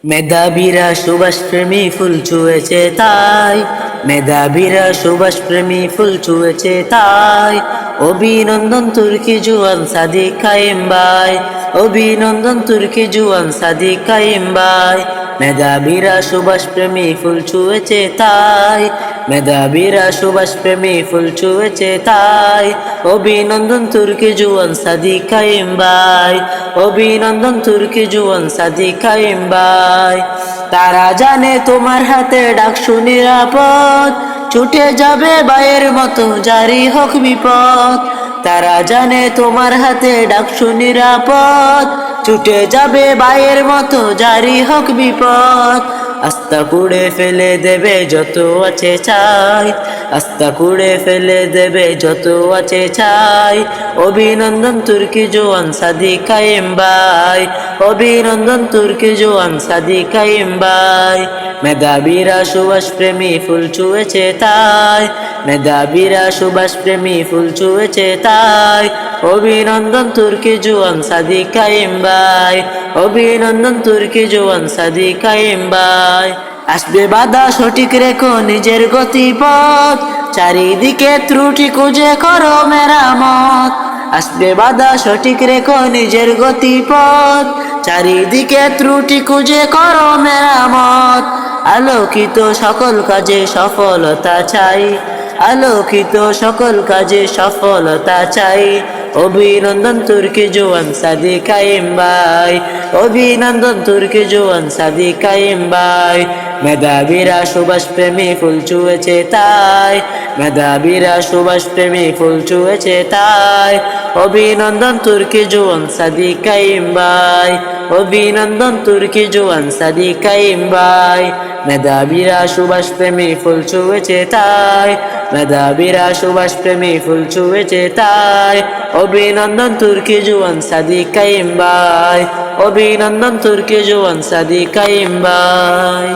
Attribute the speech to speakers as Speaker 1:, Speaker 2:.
Speaker 1: মেধাবীরা সুভাষ প্রেমী ফুল ছুঁয়েছে তাই, মেধাবীরা সুভাষ প্রেমী ফুল ছুঁয়েছে তাই। অভিনন্দন তুর্কি জুয়ান সাদিক কায়েম ভাই, অভিনন্দন তুর্কি জুয়ান সাদিক কায়েম ভাই। মেধাবীরা সুভাষ প্রেমী ফুল ছুঁয়েছে তাই, মেধাবীরা সুভাষ প্রেমী ফুল ছুঁয়েছে তাই। অভিনন্দন তুর্কি জুয়ান সাদিক কায়েম ভাই, অভিনন্দন তুর্কি জুয়ান সাদিক কায়েম ভাই। তারা জানে তোমার হাতে ডাকসু নিরাপদ, ছুটে যাবে ভাইয়ের মতো জারি হোক বিপদ। তারা জানে তোমার হাতে ডাকসু নিরাপদ, ছুটে যাবে ভাইয়ের মতো জারি হোক বিপদ। আস্থা কুড়ে ফেলে দেবে যত আছে চাই, আস্থা কুড়ে ফেলে দেবে যত আছে চাই। অভিনন্দন তুর্কি জওয়ান সাদিক কায়েম ভাই, অভিনন্দন তুর্কি জওয়ান সাদিক কায়েম ভাই। মেধাবীরা সুভাষ প্রেমী ফুল ছুঁয়েছে তাই, মেধাবীরা সুভাষ প্রেমী ফুল ছুঁয়েছে তাই। অভিনন্দন তুর্কি জওয়ান সাদিক কায়েম ভাই, অভিনন্দন তুর্কি জওয়ান সাদিক কায়েম ভাই। আসবে বাধা সঠিক রেখো নিজের গতিপথ, চারিদিকে ত্রুটি খুঁজে করো মেরামত। আসবে বাধা সঠিক রেখো নিজের গতিপথ, চারিদিকে ত্রুটি খুঁজে করো মেরামত। আলোকিত সকল কাজে সফলতা চাই, আলোকিত সকল কাজে সফলতা চাই। অভিনন্দন তুর্কি জওয়ান সাদিক কায়েম ভাই, অভিনন্দন তুর্কি জওয়ান সাদিক কায়েম ভাই। মেধাবীরা সুভাষ প্রেমী ফুল ছুঁয়েছে তাই, মেধাবীরা সুভাষ প্রেমী ফুল ছুঁয়েছে তাই। অভিনন্দন তুর্কি জওয়ান সাদিক কায়েম ভাই, অভিনন্দন তুর্কি জওয়ান সাদিক কায়েম ভাই। মেধাবীরা সুভাষ প্রেমী ফুল ছুঁয়েছে তাই, মেধাবীরা সুভাষ প্রেমী ফুল ছুঁয়েছে তাই। অভিনন্দন তুর্কি জওয়ান সাদিক কায়েম ভাই, অভিনন্দন তুর্কি জওয়ান সাদিক কায়েম ভাই।